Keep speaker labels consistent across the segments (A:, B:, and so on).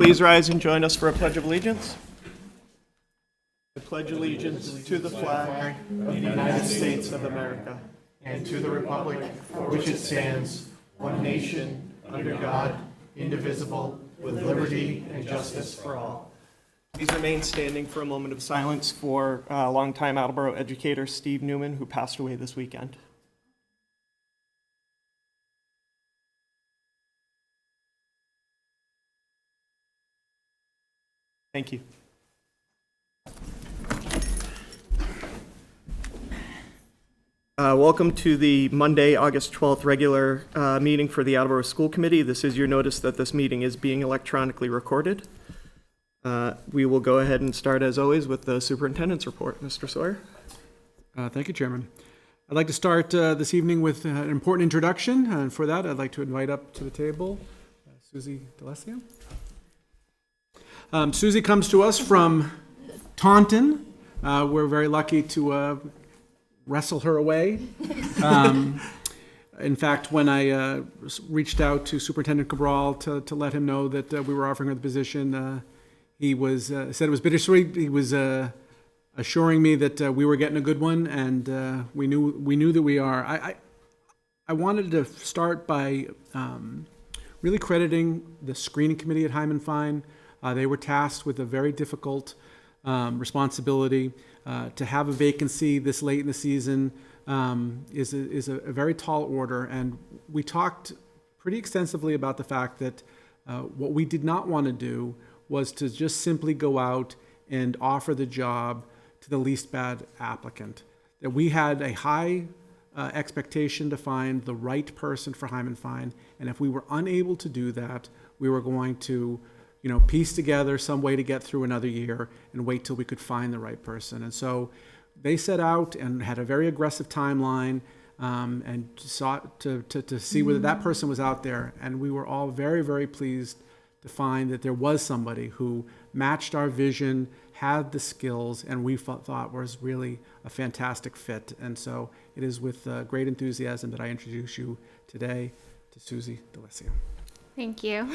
A: Please rise and join us for a Pledge of Allegiance. I pledge allegiance to the flag of the United States of America and to the republic for which it stands, one nation, under God, indivisible, with liberty and justice for all. Please remain standing for a moment of silence for longtime Attleboro educator Steve Newman, who passed away this weekend. Thank you. Welcome to the Monday, August 12th regular meeting for the Attleboro School Committee. This is your notice that this meeting is being electronically recorded. We will go ahead and start, as always, with the superintendent's report. Mr. Sawyer.
B: Thank you, Chairman. I'd like to start this evening with an important introduction, and for that, I'd like to invite up to the table Susie D'Alessio. Susie comes to us from Taunton. We're very lucky to wrestle her away. In fact, when I reached out to Superintendent Cabral to let him know that we were offering her the position, he was said it was bittersweet. He was assuring me that we were getting a good one, and we knew that we are. I wanted to start by really crediting the screening committee at Hyman Fine. They were tasked with a very difficult responsibility. To have a vacancy this late in the season is a very tall order, and we talked pretty extensively about the fact that what we did not want to do was to just simply go out and offer the job to the least bad applicant. That we had a high expectation to find the right person for Hyman Fine, and if we were unable to do that, we were going to piece together some way to get through another year and wait till we could find the right person. And so they set out and had a very aggressive timeline and sought to see whether that person was out there. And we were all very, very pleased to find that there was somebody who matched our vision, had the skills, and we thought was really a fantastic fit. And so it is with great enthusiasm that I introduce you today to Susie D'Alessio.
C: Thank you.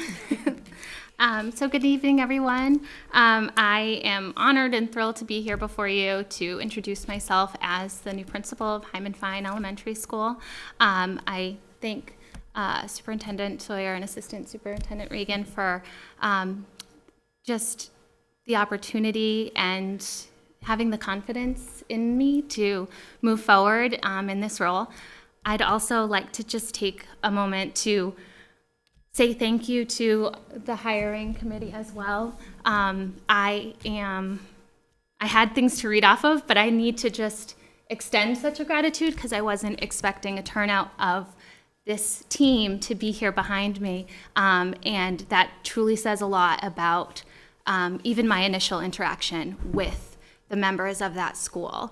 C: So good evening, everyone. I am honored and thrilled to be here before you to introduce myself as the new principal of Hyman Fine Elementary School. I thank Superintendent Sawyer and Assistant Superintendent Regan for just the opportunity and having the confidence in me to move forward in this role. I'd also like to just take a moment to say thank you to the hiring committee as well. I had things to read off of, but I need to just extend such a gratitude because I wasn't expecting a turnout of this team to be here behind me. And that truly says a lot about even my initial interaction with the members of that school.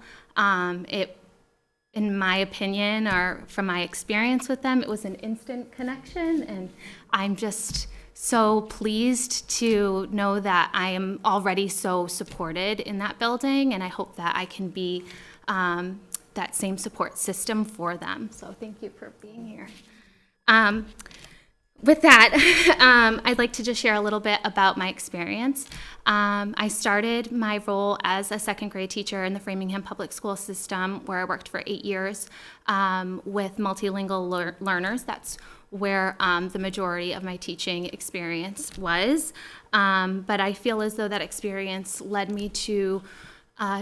C: In my opinion, or from my experience with them, it was an instant connection, and I'm just so pleased to know that I am already so supported in that building, and I hope that I can be that same support system for them. So thank you for being here. With that, I'd like to just share a little bit about my experience. I started my role as a second grade teacher in the Framingham Public School System, where I worked for 8 years with multilingual learners. That's where the majority of my teaching experience was. But I feel as though that experience led me to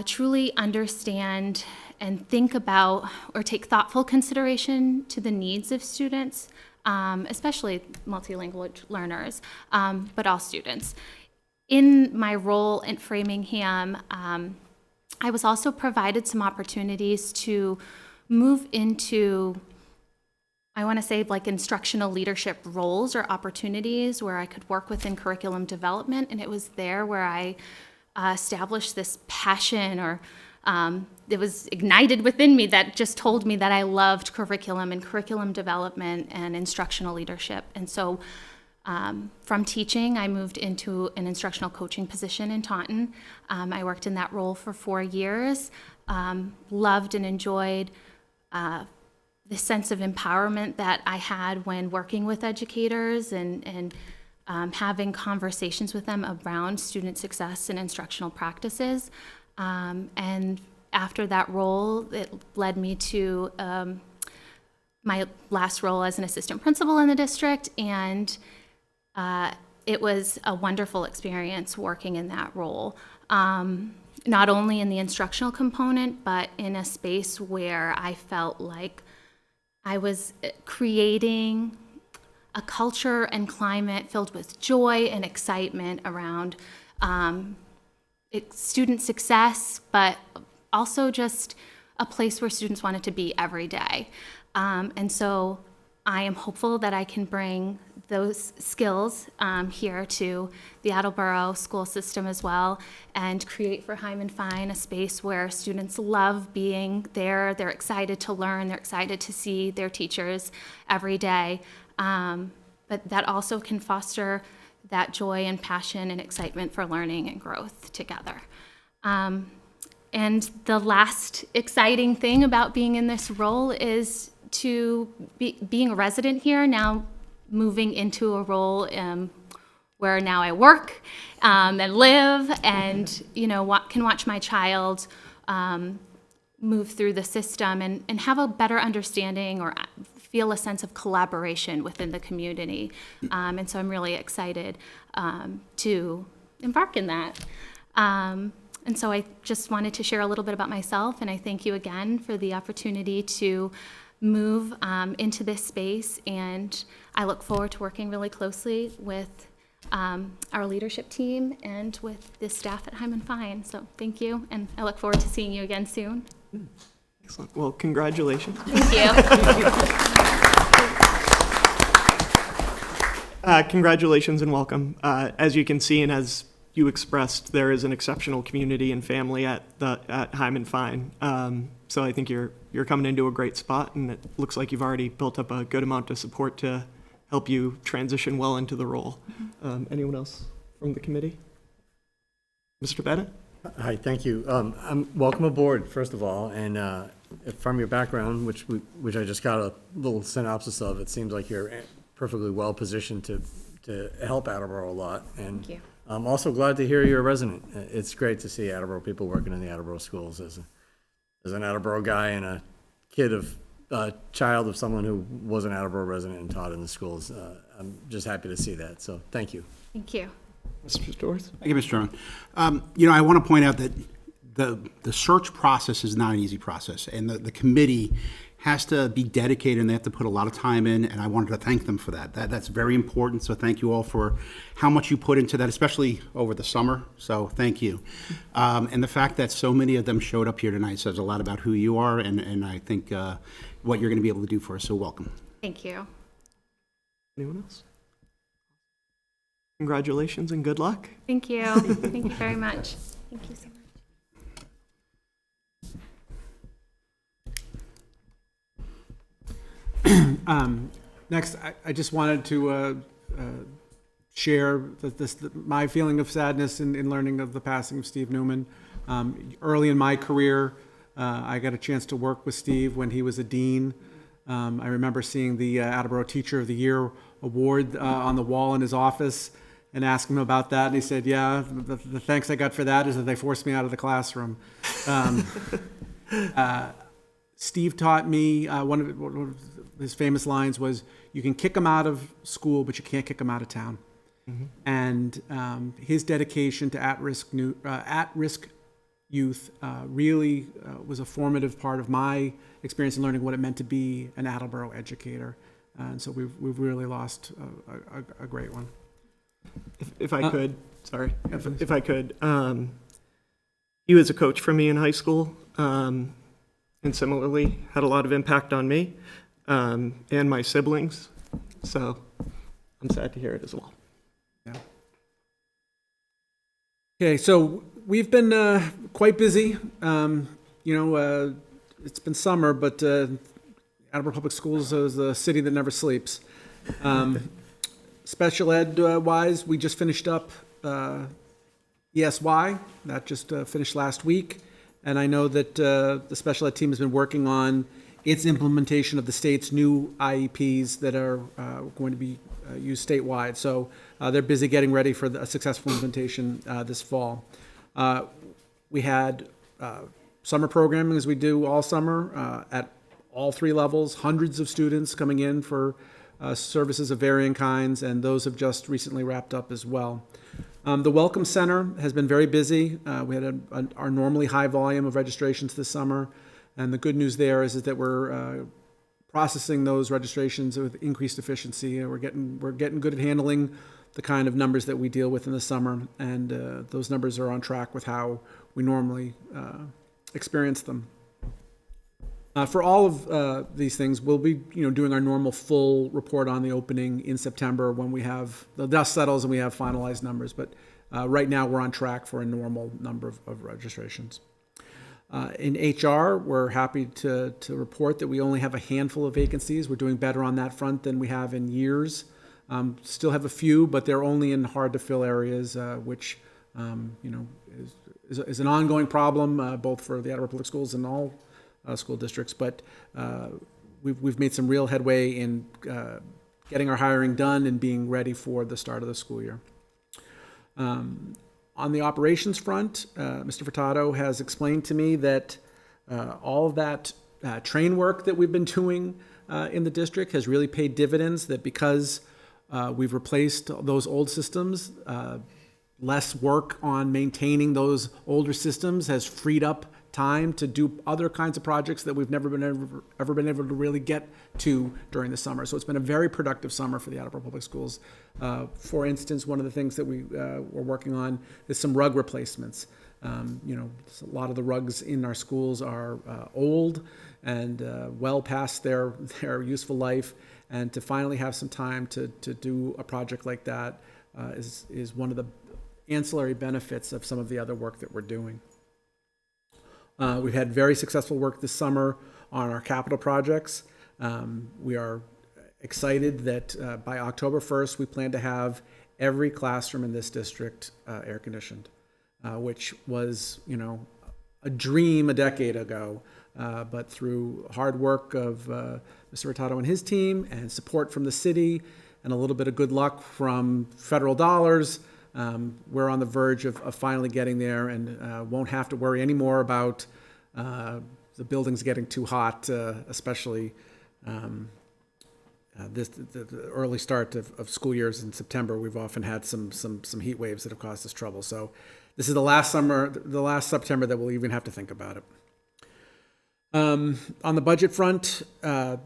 C: truly understand and think about or take thoughtful consideration to the needs of students, especially multilingual learners, but all students. In my role in Framingham, I was also provided some opportunities to move into, I want to say, like instructional leadership roles or opportunities where I could work within curriculum development, and it was there where I established this passion, or it was ignited within me that just told me that I loved curriculum and curriculum development and instructional leadership. And so from teaching, I moved into an instructional coaching position in Taunton. I worked in that role for 4 years, loved and enjoyed the sense of empowerment that I had when working with educators and having conversations with them around student success and instructional practices. And after that role, it led me to my last role as an assistant principal in the district, and it was a wonderful experience working in that role. Not only in the instructional component, but in a space where I felt like I was creating a culture and climate filled with joy and excitement around student success, but also just a place where students wanted to be every day. And so I am hopeful that I can bring those skills here to the Attleboro school system as well, and create for Hyman Fine a space where students love being there, they're excited to learn, they're excited to see their teachers every day, but that also can foster that joy and passion and excitement for learning and growth together. And the last exciting thing about being in this role is to being a resident here, now moving into a role where now I work and live, and can watch my child move through the system and have a better understanding or feel a sense of collaboration within the community. And so I'm really excited to embark in that. And so I just wanted to share a little bit about myself, and I thank you again for the opportunity to move into this space, and I look forward to working really closely with our leadership team and with the staff at Hyman Fine. So thank you, and I look forward to seeing you again soon.
A: Excellent. Well, congratulations.
C: Thank you.
A: Congratulations and welcome. As you can see, and as you expressed, there is an exceptional community and family at Hyman Fine. So I think you're coming into a great spot, and it looks like you've already built up a good amount of support to help you transition well into the role. Anyone else from the committee? Mr. Bennett?
D: Hi, thank you. Welcome aboard, first of all, and from your background, which I just got a little synopsis of, it seems like you're perfectly well positioned to help Attleboro a lot. And
C: Thank you.
D: I'm also glad to hear you're a resident. It's great to see Attleboro people working in the Attleboro schools. As an Attleboro guy and a child of someone who was an Attleboro resident and taught in the schools, I'm just happy to see that. So thank you.
C: Thank you.
A: Mr. Storrs?
E: Thank you, Mr. Chairman. I want to point out that the search process is not an easy process, and the committee has to be dedicated, and they have to put a lot of time in, and I wanted to thank them for that. That's very important, so thank you all for how much you put into that, especially over the summer, so thank you. And the fact that so many of them showed up here tonight says a lot about who you are, and I think what you're going to be able to do for us, so welcome.
C: Thank you.
A: Anyone else? Congratulations and good luck.
C: Thank you. Thank you very much. Thank you so much.
B: Next, I just wanted to share my feeling of sadness in learning of the passing of Steve Newman. Early in my career, I got a chance to work with Steve when he was a dean. I remember seeing the Attleboro Teacher of the Year award on the wall in his office and asking him about that, and he said, yeah, the thanks I got for that is that they forced me out of the classroom. Steve taught me, one of his famous lines was, you can kick them out of school, but you can't kick them out of town. Mm-hmm. And his dedication to at-risk youth really was a formative part of my experience in learning what it meant to be an Attleboro educator. And so we've really lost a great one.
A: If I could, sorry, if I could, he was a coach for me in high school, and similarly had a lot of impact on me and my siblings. So I'm sad to hear it as well.
B: Yeah. Okay, so we've been quite busy. It's been summer, but Attleboro Public Schools is a city that never sleeps. Special ed wise, we just finished up ESY. That just finished last week. And I know that the special ed team has been working on its implementation of the state's new IEPs that are going to be used statewide. So they're busy getting ready for a successful implementation this fall. We had summer programming, as we do all summer, at all 3 levels, hundreds of students coming in for services of varying kinds, and those have just recently wrapped up as well. The Welcome Center has been very busy. We had our normally high volume of registrations this summer, and the good news there is that we're processing those registrations with increased efficiency, and we're getting good at handling the kind of numbers that we deal with in the summer, and those numbers are on track with how we normally experience them. For all of these things, we'll be doing our normal full report on the opening in September when we have the dust settles and we have finalized numbers. But right now, we're on track for a normal number of registrations. In HR, we're happy to report that we only have a handful of vacancies. We're doing better on that front than we have in years. Still have a few, but they're only in hard-to-fill areas, which is an ongoing problem both for the Attleboro Public Schools and all school districts. But we've made some real headway in getting our hiring done and being ready for the start of the school year. On the operations front, Mr. Furtado has explained to me that all of that train work that we've been doing in the district has really paid dividends, that because we've replaced those old systems, less work on maintaining those older systems has freed up time to do other kinds of projects that we've never been able to really get to during the summer. So it's been a very productive summer for the Attleboro Public Schools. For instance, one of the things that we're working on is some rug replacements. A lot of the rugs in our schools are old and well past their useful life, and to finally have some time to do a project like that is one of the ancillary benefits of some of the other work that we're doing. We've had very successful work this summer on our capital projects. We are excited that by October 1st, we plan to have every classroom in this district air conditioned, which was, a dream a decade ago. But through hard work of Mr. Furtado and his team, and support from the city, and a little bit of good luck from federal dollars, we're on the verge of finally getting there, and won't have to worry anymore about the buildings getting too hot, especially the early start of school years in September. We've often had some heat waves that have caused us trouble. So this is the last September that we'll even have to think about it. On the budget front, the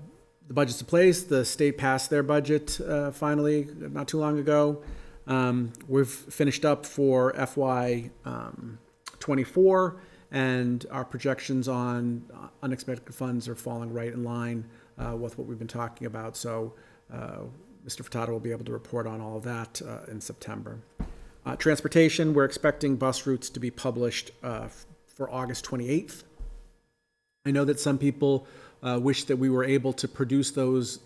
B: budget's in place. The state passed their budget finally not too long ago. We've finished up for FY 24, and our projections on unexpected funds are falling right in line with what we've been talking about. So Mr. Furtado will be able to report on all of that in September. Transportation, we're expecting bus routes to be published for August 28th. I know that some people wish that we were able to produce those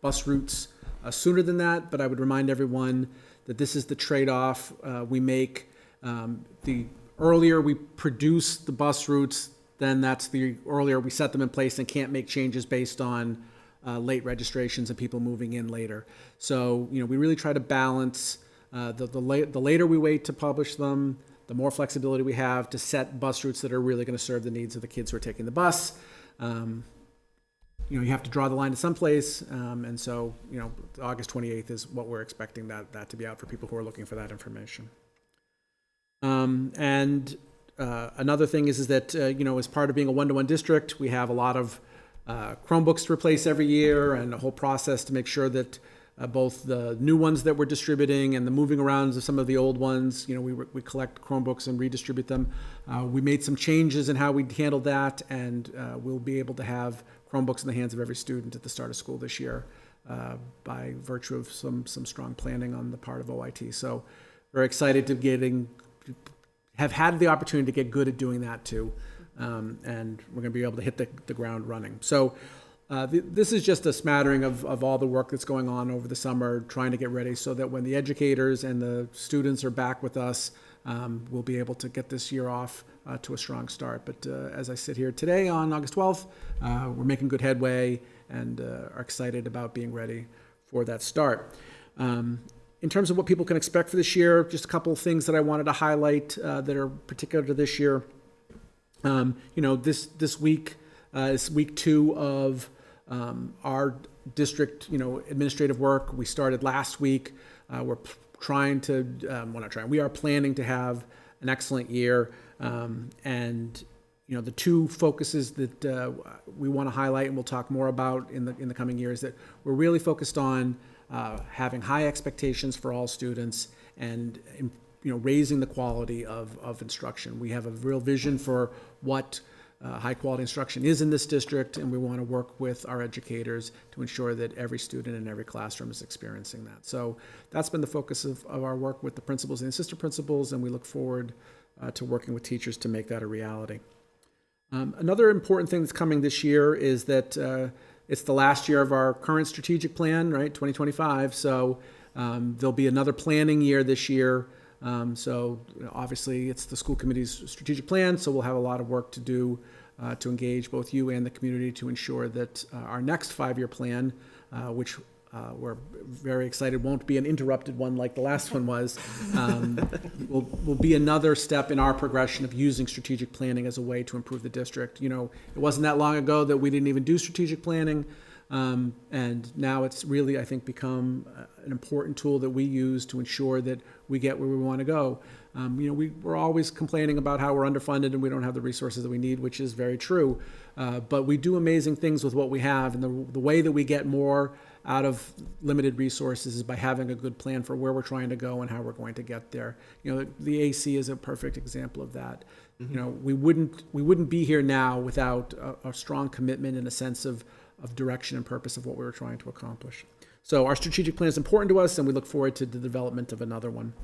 B: bus routes sooner than that, but I would remind everyone that this is the trade-off we make. The earlier we produce the bus routes, then that's the earlier we set them in place and can't make changes based on late registrations and people moving in later. So, we really try to balance the later we wait to publish them, the more flexibility we have to set bus routes that are really going to serve the needs of the kids who are taking the bus. You have to draw the line to someplace, and so August 28th is what we're expecting that to be out for people who are looking for that information. And another thing is that as part of being a one-to-one district, we have a lot of Chromebooks to replace every year, and a whole process to make sure that both the new ones that we're distributing and the moving around of some of the old ones, we collect Chromebooks and redistribute them. We made some changes in how we handled that, and we'll be able to have Chromebooks in the hands of every student at the start of school this year by virtue of some strong planning on the part of OIT. So very excited to have had the opportunity to get good at doing that too, and we're going to be able to hit the ground running. So this is just a smattering of all the work that's going on over the summer, trying to get ready so that when the educators and the students are back with us, we'll be able to get this year off to a strong start. But as I sit here today on August 12th, we're making good headway and are excited about being ready for that start. In terms of what people can expect for this year, just a couple of things that I wanted to highlight that are particular to this year. This week is week 2 of our district, administrative work. We started last week. We're trying to, we are planning to have an excellent year. The 2 focuses that we want to highlight and we'll talk more about in the coming years, that we're really focused on having high expectations for all students and raising the quality of instruction. We have a real vision for what high quality instruction is in this district, and we want to work with our educators to ensure that every student in every classroom is experiencing that. So that's been the focus of our work with the principals and assistant principals, and we look forward to working with teachers to make that a reality. Another important thing that's coming this year is that it's the last year of our current strategic plan, right, 2025. So there'll be another planning year this year. Obviously it's the school committee's strategic plan, so we'll have a lot of work to do to engage both you and the community to ensure that our next 5-year plan, which we're very excited won't be an interrupted one like the last one was, will be another step in our progression of using strategic planning as a way to improve the district. It wasn't that long ago that we didn't even do strategic planning. And now it's really, I think, become an important tool that we use to ensure that we get where we want to go. We're always complaining about how we're underfunded and we don't have the resources that we need, which is very true. But we do amazing things with what we have. And the way that we get more out of limited resources is by having a good plan for where we're trying to go and how we're going to get there. The AC is a perfect example of that. We wouldn't be here now without a strong commitment and a sense of direction and purpose of what we were trying to accomplish. So our strategic plan is important to us, and we look forward to the development of another one.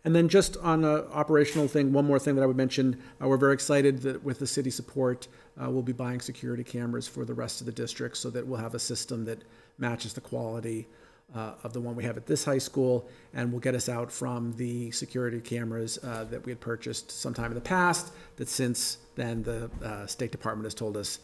B: And then just on an operational thing, one more thing that I would mention, we're very excited that with the city support, we'll be buying security cameras for the rest of the district so that we'll have a system that matches the quality of the one we have at this high school, and will get us out from the security cameras that we had purchased sometime in the past that since then the State Department has told us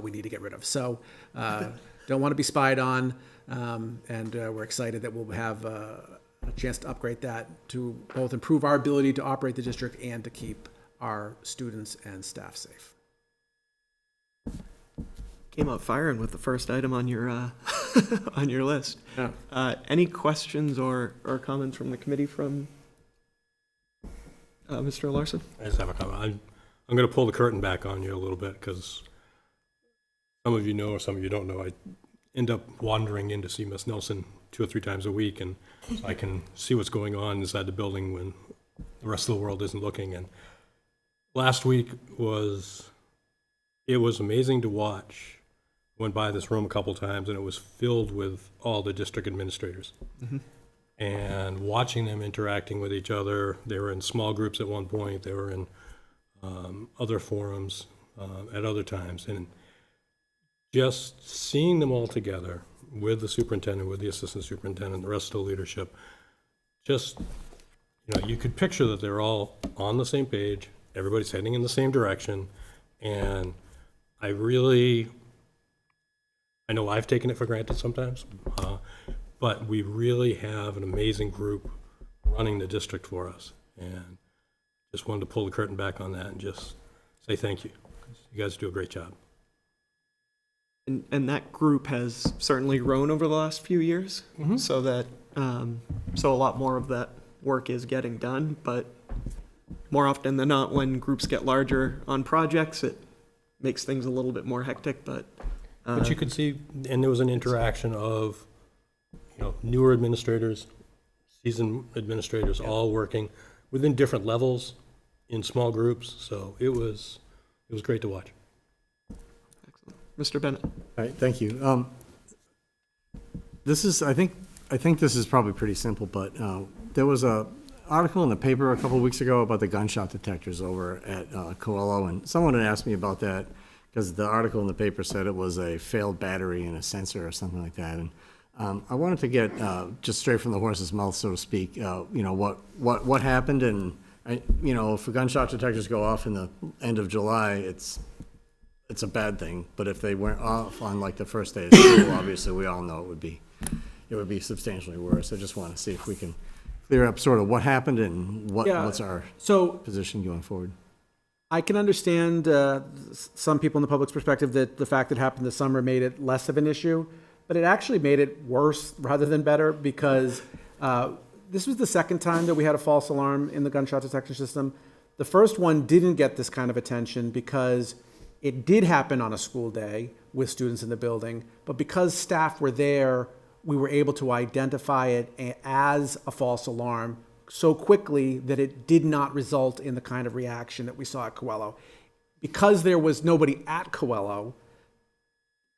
B: we need to get rid of. So don't want to be spied on, and we're excited that we'll have a chance to upgrade that to both improve our ability to operate the district and to keep our students and staff safe.
F: Came out firing with the first item on your on your list.
B: Yeah.
F: Any questions or comments from the committee from Mr. Larson?
G: I just have a comment. I'm going to pull the curtain back on you a little bit because some of you know or some of you don't know. I end up wandering in to see Miss Nelson 2 or 3 times a week, and so I can see what's going on inside the building when the rest of the world isn't looking. And last week was amazing to watch. Went by this room a couple times, and it was filled with all the district administrators. Mm-hmm. And watching them interacting with each other. They were in small groups at one point. They were in other forums at other times. And just seeing them all together with the superintendent, with the assistant superintendent, the rest of the leadership, just, you could picture that they're all on the same page, everybody's heading in the same direction, and I know I've taken it for granted sometimes, but we really have an amazing group running the district for us, and just wanted to pull the curtain back on that and just say thank you. You guys do a great job.
F: And that group has certainly grown over the last few years,
G: Mm-hmm.
F: so that so a lot more of that work is getting done. But more often than not, when groups get larger on projects, it makes things a little bit more hectic. But
G: you could see, and there was an interaction of, newer administrators, seasoned administrators, all working within different levels in small groups. So it was great to watch.
F: Mr. Bennett.
D: All right, thank you. I think this is probably pretty simple, but there was a article in the paper a couple of weeks ago about the gunshot detectors over at Coelho, and someone had asked me about that because the article in the paper said it was a failed battery and a sensor or something like that. And I wanted to get just straight from the horse's mouth, so to speak, what happened and if gunshot detectors go off in the end of July, it's a bad thing. But if they weren't off on like the first day of school, obviously we all know it would be substantially worse. I just want to see if we can clear up sort of what happened and
B: Yeah.
D: what's our
B: So
D: position going forward.
B: I can understand some people in the public's perspective that the fact that it happened this summer made it less of an issue, but it actually made it worse rather than better because this was the second time that we had a false alarm in the gunshot detection system. The first one didn't get this kind of attention because it did happen on a school day with students in the building, but because staff were there, we were able to identify it as a false alarm so quickly that it did not result in the kind of reaction that we saw at Coelho. Because there was nobody at Coelho,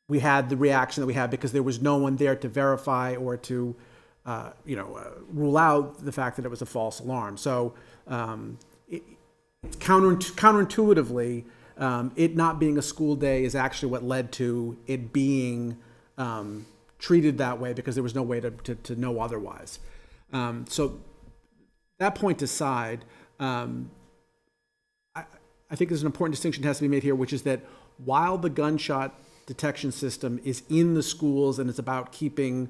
B: we had the reaction that we had because there was no one there to verify or to, rule out the fact that it was a false alarm. So counterintuitively, it not being a school day is actually what led to it being treated that way because there was no way to know otherwise. So that point aside, I think there's an important distinction that has to be made here, which is that while the gunshot detection system is in the schools and it's about keeping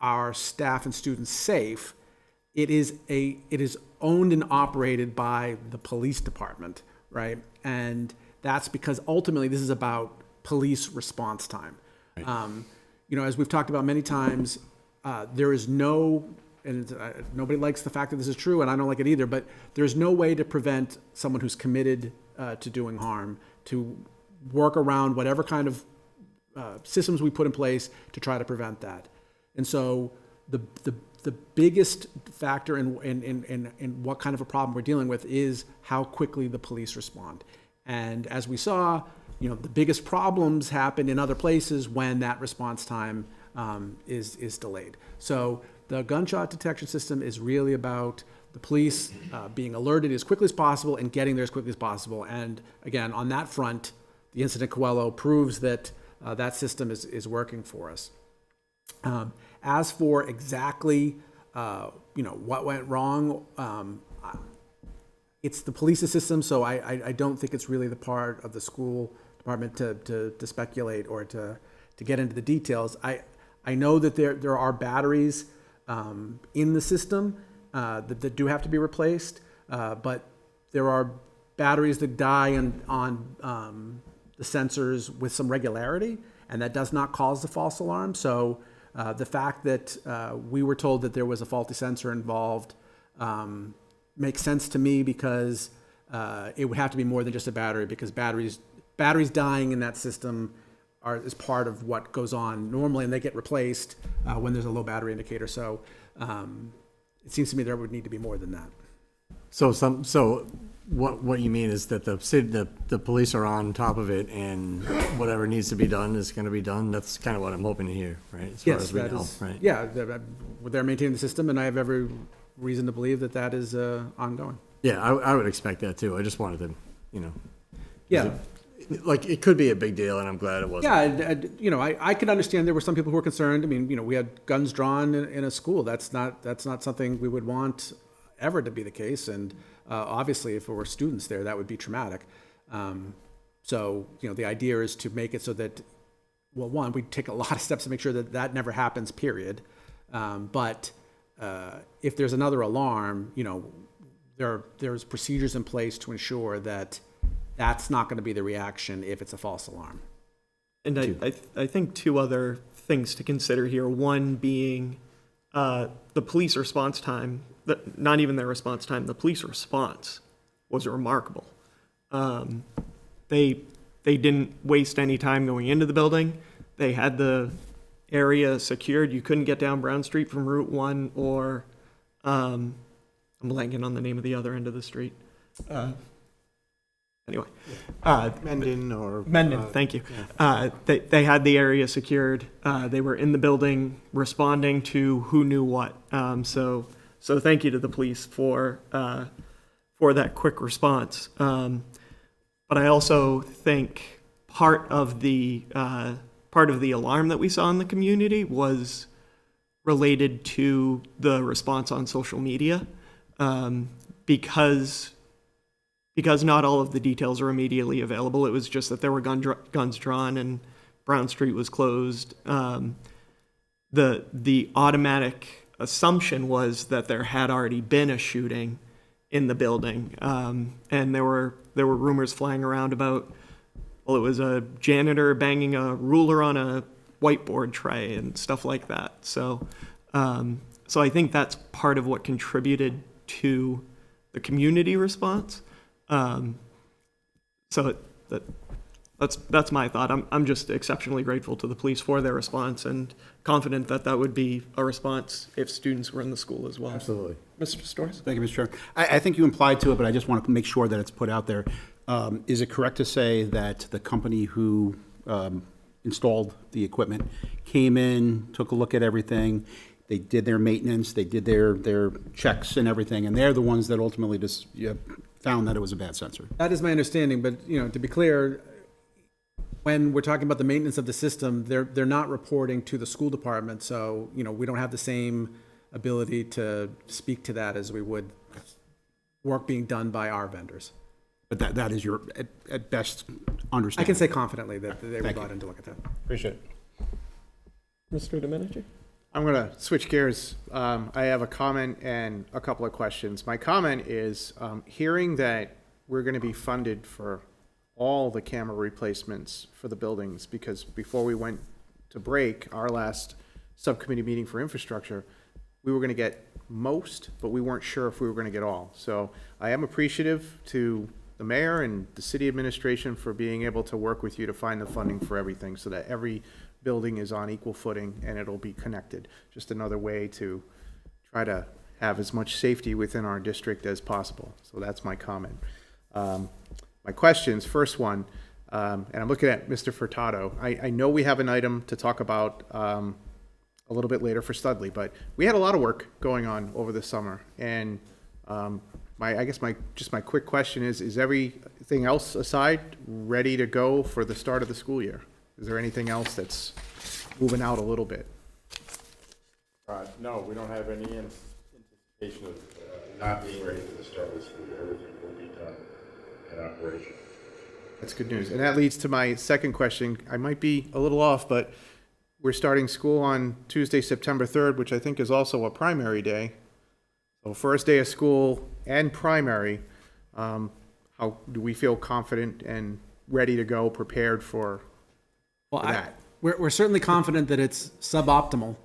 B: our staff and students safe, it is owned and operated by the police department, right? And that's because ultimately this is about police response time. Right. As we've talked about many times, there is no, and nobody likes the fact that this is true, and I don't like it either, but there's no way to prevent someone who's committed to doing harm to work around whatever kind of systems we put in place to try to prevent that. And so the biggest factor in what kind of a problem we're dealing with is how quickly the police respond. And as we saw, the biggest problems happen in other places when that response time is delayed. So the gunshot detection system is really about the police being alerted as quickly as possible and getting there as quickly as possible. And again, on that front, the incident Coelho proves that that system is working for us. As for exactly, what went wrong, it's the police's system, so I don't think it's really the part of the school department to speculate or to get into the details. I know that there are batteries in the system that do have to be replaced, but there are batteries that die on the sensors with some regularity, and that does not cause the false alarm. So the fact that we were told that there was a faulty sensor involved makes sense to me because it would have to be more than just a battery, because batteries dying in that system is part of what goes on normally, and they get replaced when there's a low battery indicator. So it seems to me there would need to be more than that.
D: So what you mean is that the police are on top of it, and whatever needs to be done is going to be done. That's kind of what I'm hoping to hear, right? As far as we know, right?
B: Yeah, they're maintaining the system, and I have every reason to believe that is ongoing.
D: Yeah, I would expect that too. I just wanted to,
B: Yeah.
D: It could be a big deal, and I'm glad it wasn't.
B: Yeah, I could understand there were some people who were concerned. I mean, we had guns drawn in a school. That's not something we would want ever to be the case. And obviously, if it were students there, that would be traumatic. So, the idea is to make it so that, well, one, we take a lot of steps to make sure that never happens, period. But if there's another alarm, there's procedures in place to ensure that that's not going to be the reaction if it's a false alarm.
F: And I think two other things to consider here. One being the police response time, not even their response time, the police response was remarkable. They didn't waste any time going into the building. They had the area secured. You couldn't get down Brown Street from Route 1 or, I'm blanking on the name of the other end of the street. Anyway. Mendon, thank you. Yeah. They had the area secured. They were in the building responding to who knew what. So thank you to the police for that quick response. But I also think part of the alarm that we saw in the community was related to the response on social media. because not all of the details are immediately available, it was just that there were guns drawn and Brown Street was closed. The automatic assumption was that there had already been a shooting in the building, and there were rumors flying around about, well, it was a janitor banging a ruler on a whiteboard tray and stuff like that. So I think that's part of what contributed to the community response. That's my thought. I'm just exceptionally grateful to the police for their response and confident that that would be a response if students were in the school as well.
D: Absolutely.
F: Mr. Storrs?
E: Thank you, Mr. Chair. I think you implied to it, but I just want to make sure that it's put out there. Is it correct to say that the company who installed the equipment came in, took a look at everything, they did their maintenance, they did their checks and everything, and they're the ones that ultimately just found that it was a bad sensor?
B: That is my understanding, but, to be clear, when we're talking about the maintenance of the system, they're not reporting to the school department, so, we don't have the same ability to speak to that as we would work being done by our vendors.
E: But that is your, at best, understanding.
B: I can say confidently that they were
E: Thank
B: brought
E: you.
B: in to look at that.
D: Appreciate it.
F: Mr. Domenici?
A: I'm going to switch gears. I have a comment and a couple of questions. My comment is, hearing that we're going to be funded for all the camera replacements for the buildings, because before we went to break, our last subcommittee meeting for infrastructure, we were going to get most, but we weren't sure if we were going to get all. So I am appreciative to the mayor and the city administration for being able to work with you to find the funding for everything so that every building is on equal footing and it'll be connected. Just another way to try to have as much safety within our district as possible. So that's my comment. My questions, first one, and I'm looking at Mr. Furtado. I know we have an item to talk about a little bit later for Studley, but we had a lot of work going on over the summer. And I guess my quick question is everything else aside ready to go for the start of the school year? Is there anything else that's moving out a little bit?
H: No, we don't have any anticipation of not being ready for the start of the school year. Everything will be done in operation.
A: That's good news. And that leads to my second question. I might be a little off, but we're starting school on Tuesday, September 3rd, which I think is also a primary day. So first day of school and primary, how do we feel confident and ready to go, prepared for that?
B: We're certainly confident that it's suboptimal.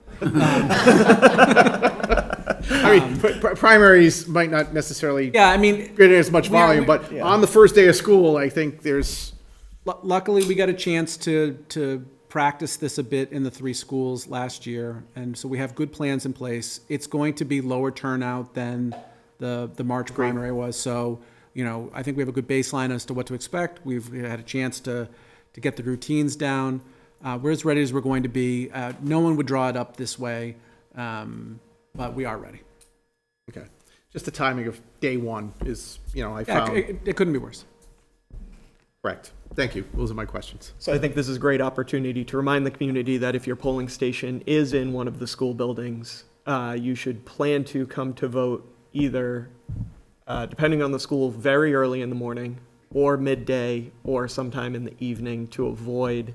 A: I mean, primaries might not necessarily
B: Yeah, I mean,
A: get as much volume, but on the first day of school, I think there's...
B: luckily, we got a chance to practice this a bit in the 3 schools last year, and so we have good plans in place. It's going to be lower turnout than the March primary was, so, I think we have a good baseline as to what to expect. We've had a chance to get the routines down. We're as ready as we're going to be. No one would draw it up this way, but we are ready.
A: Okay. Just the timing of day one is, I
B: Yeah,
A: found...
B: it couldn't be worse.
A: Correct. Thank you. Those are my questions.
F: So I think this is a great opportunity to remind the community that if your polling station is in one of the school buildings, you should plan to come to vote either, depending on the school, very early in the morning or midday or sometime in the evening to avoid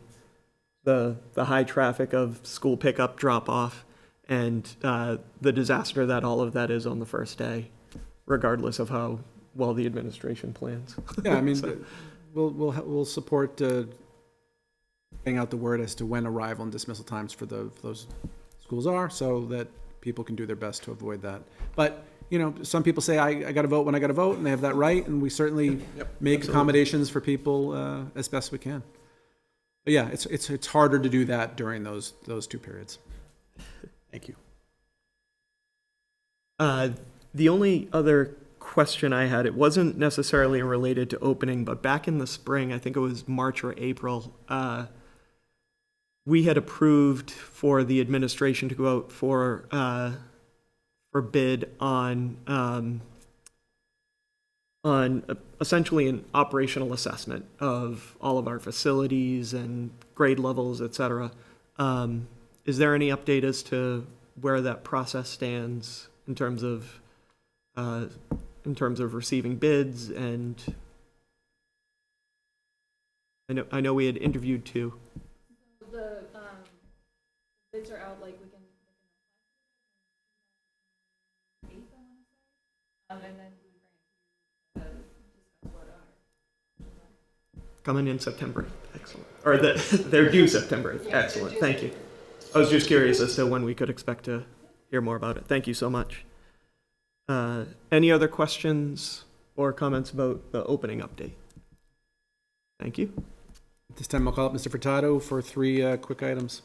F: the high traffic of school pickup, drop off, and the disaster that all of that is on the first day, regardless of how well the administration plans.
B: Yeah, I mean, we'll support getting out the word as to when arrival and dismissal times for those schools are, so that people can do their best to avoid that. But some people say I got to vote when I got to vote, and they have that right, and we certainly make accommodations for people as best we can. But yeah, it's harder to do that during those 2 periods.
A: Thank you.
F: The only other question I had, it wasn't necessarily related to opening, but back in the spring, I think it was March or April, we had approved for the administration to go out for bid on essentially an operational assessment of all of our facilities and grade levels, et cetera. Is there any update as to where that process stands in terms of in terms of receiving bids, and I know we had interviewed two.
I: The bids are out, like, we can and then we bring it to discuss what
F: Coming in September. Excellent. Or they're due September. Excellent. Thank you. I was just curious as to when we could expect to hear more about it. Thank you so much. Any other questions or comments about the opening update? Thank you.
B: At this time, I'll call up Mr. Furtado for 3 quick items.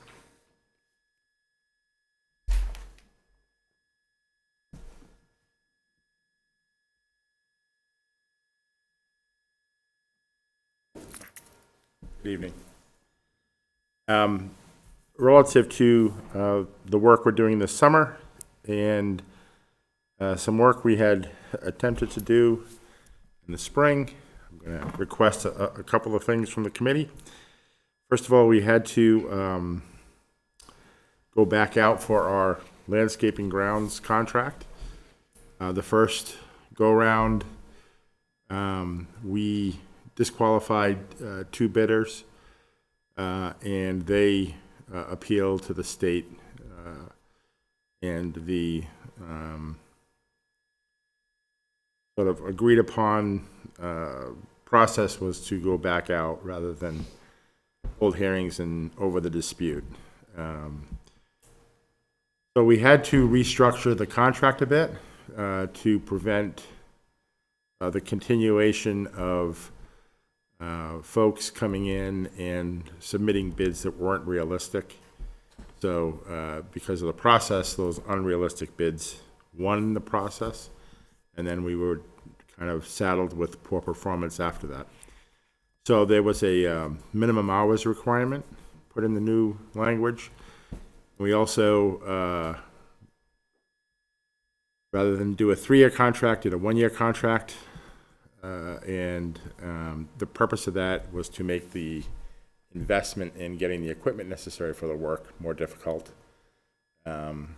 H: Good evening. Relative to the work we're doing this summer and some work we had attempted to do in the spring, I'm going to request a couple of things from the committee. First of all, we had to go back out for our landscaping grounds contract. The first go-round, we disqualified 2 bidders, and they appealed to the state, and the sort of agreed upon process was to go back out rather than hold hearings and over the dispute. So we had to restructure the contract a bit to prevent the continuation of folks coming in and submitting bids that weren't realistic. So because of the process, those unrealistic bids won the process, and then we were kind of saddled with poor performance after that. So there was a minimum hours requirement put in the new language. We also, rather than do a 3-year contract, did a 1-year contract. The purpose of that was to make the investment in getting the equipment necessary for the work more difficult, to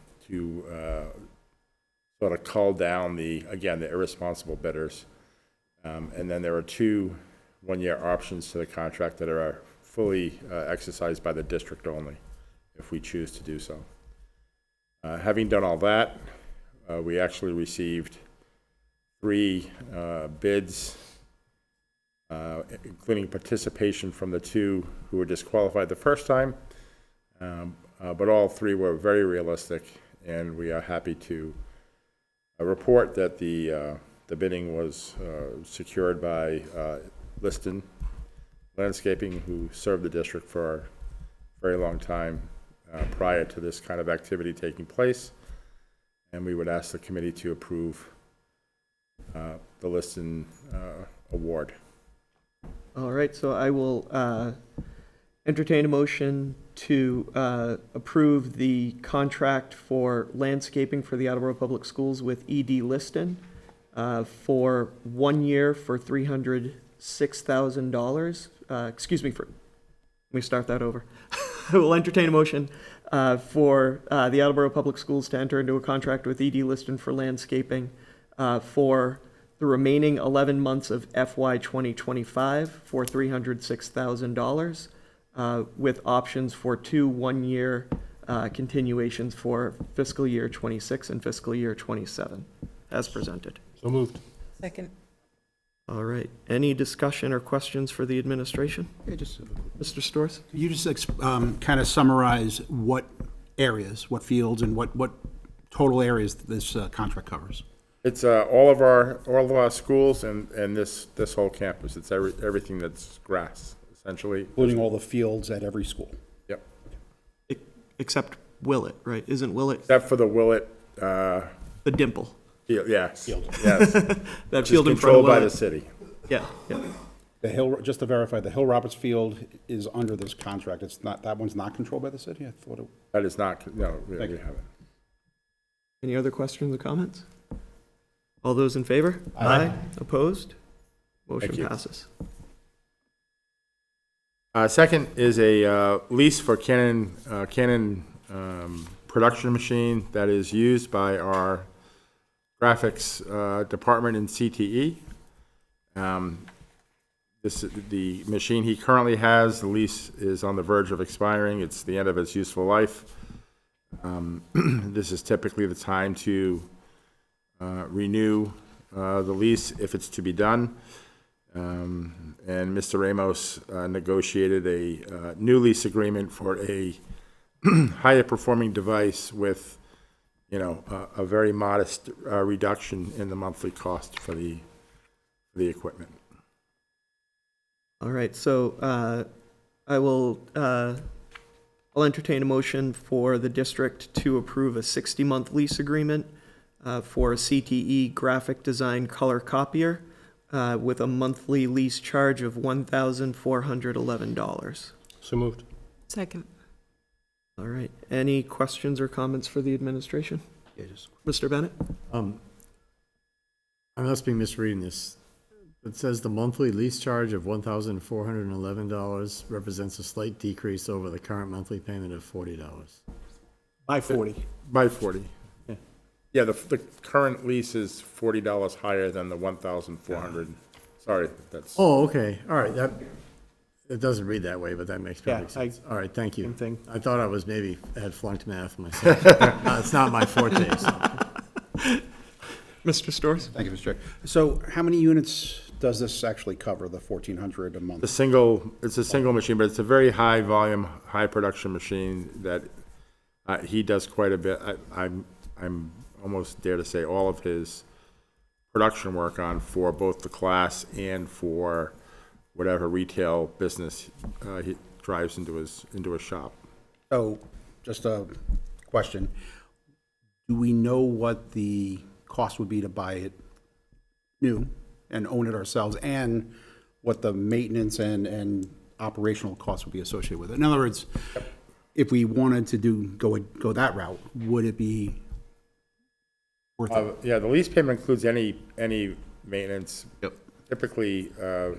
H: sort of cull down the irresponsible bidders. And then there are 2 1-year options to the contract that are fully exercised by the district only, if we choose to do so. Having done all that, we actually received 3 bids, including participation from the 2 who were disqualified the first time, but all 3 were very realistic, and we are happy to report that the bidding was secured by Liston Landscaping, who served the district for a very long time prior to this kind of activity taking place, and we would ask the committee to approve the Liston award.
F: All right, so I will entertain a motion to approve the contract for landscaping for the Attleboro Public Schools with E.D. Liston for 1 year for $306,000. Let me start that over. I will entertain a motion for the Attleboro Public Schools to enter into a contract with E.D. Liston for landscaping for the remaining 11 months of FY 2025 for $306,000, with options for 2 1-year continuations for fiscal year 26 and fiscal year 27, as presented.
G: So moved.
J: Second.
F: All right. Any discussion or questions for the administration?
E: Yeah, just,
F: Mr. Storrs?
E: you just kind of summarize what areas, what fields, and what total areas this contract covers.
H: It's all of our schools and this whole campus. It's everything that's grass, essentially.
E: Including all the fields at every school.
H: Yep.
F: Except Willett, right? Isn't Willett
H: Except for the Willett,
F: the dimple?
H: field, yes.
E: Field.
H: Yes.
F: That
H: Which is
F: field in front of
H: controlled by the
F: Willett?
H: city.
F: Yeah, yeah.
E: The Hill, just to verify, the Hill Roberts Field is under this contract. It's not, that one's not controlled by the city? I thought it.
H: That is not, no, we
E: Thank you.
H: haven't.
F: Any other questions or comments? All those in favor?
E: Aye.
F: Opposed?
H: Thank
F: Motion
H: you.
F: passes.
H: Second is a lease for Canon production machine that is used by our graphics department in CTE. The machine he currently has, the lease is on the verge of expiring. It's the end of its useful life. This is typically the time to renew the lease if it's to be done. And Mr. Ramos negotiated a new lease agreement for a higher performing device with, a very modest reduction in the monthly cost for the equipment.
F: All right, so I'll entertain a motion for the district to approve a 60-month lease agreement for a CTE graphic design color copier with a monthly lease charge of $1,411.
G: So moved.
J: Second.
F: All right, any questions or comments for the administration? Mr. Bennett?
D: I must be misreading this. It says the monthly lease charge of $1,411 represents a slight decrease over the current monthly payment of $40.
B: By 40.
H: By 40. Yeah, the current lease is $40 higher than the 1,400. Sorry, that's.
D: Oh, okay, all right, it doesn't read that way, but that makes perfect
B: Yeah,
D: sense. All right, thank you.
B: Same thing.
D: I thought I was maybe had flunked math myself. It's not my forte, so.
F: Mr. Storrs?
E: Thank you, Mr. Chair. So how many units does this actually cover, the 1,400 a month?
H: It's a single machine, but it's a very high volume, high production machine that he does quite a bit. I'm almost dare to say all of his production work on for both the class and for whatever retail business he drives into his shop.
E: So, just a question. Do we know what the cost would be to buy it new and own it ourselves, and what the maintenance and operational costs would be associated with it? In other words, if we wanted to go that route, would it be worth it?
H: Yeah, the lease payment includes any maintenance.
E: Yep.
H: Typically, the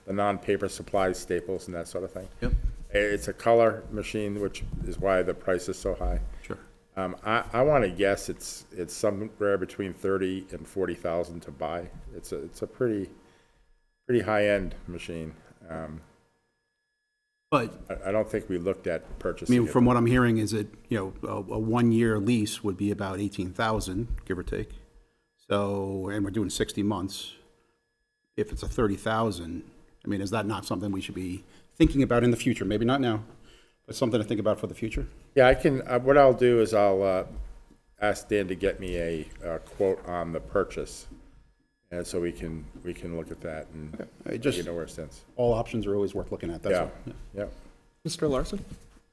H: non-paper supplies, staples, and that sort of thing.
E: Yep.
H: It's a color machine, which is why the price is so high.
E: Sure.
H: I want to guess it's somewhere between 30 and 40,000 to buy. It's a pretty high-end machine.
E: But
H: I don't think we looked at
E: I
H: purchasing
E: mean,
H: it.
E: from what I'm hearing is that, a 1-year lease would be about 18,000, give or take. So, and we're doing 60 months. If it's a 30,000, I mean, is that not something we should be thinking about in the future? Maybe not now, but something to think about for the future?
H: Yeah, I can, what I'll do is I'll ask Dan to get me a quote on the purchase. And so we can look at that and know where it stands.
E: All options are always worth looking at, that's
H: Yeah,
E: all.
H: yeah.
F: Mr. Larson?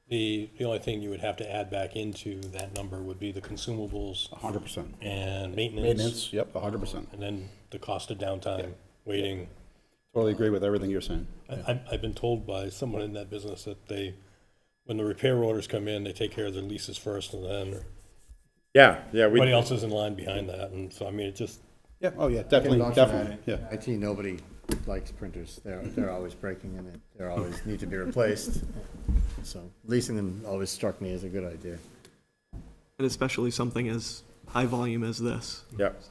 G: The only thing you would have to add back into that number would be the consumables
E: 100%.
G: and maintenance.
E: Maintenance, yep, 100%.
G: And then the cost of downtime, waiting.
E: Totally agree with everything you're saying.
G: I've been told by someone in that business that when the repair orders come in, they take care of their leases first, and then
H: Yeah.
G: everybody else is in line behind that. And so, I mean, it just,
E: Yeah, oh yeah, definitely, yeah.
D: IT, nobody likes printers. They're always breaking and they always need to be replaced. So leasing them always struck me as a good idea.
F: And especially something as high volume as this.
H: Yep.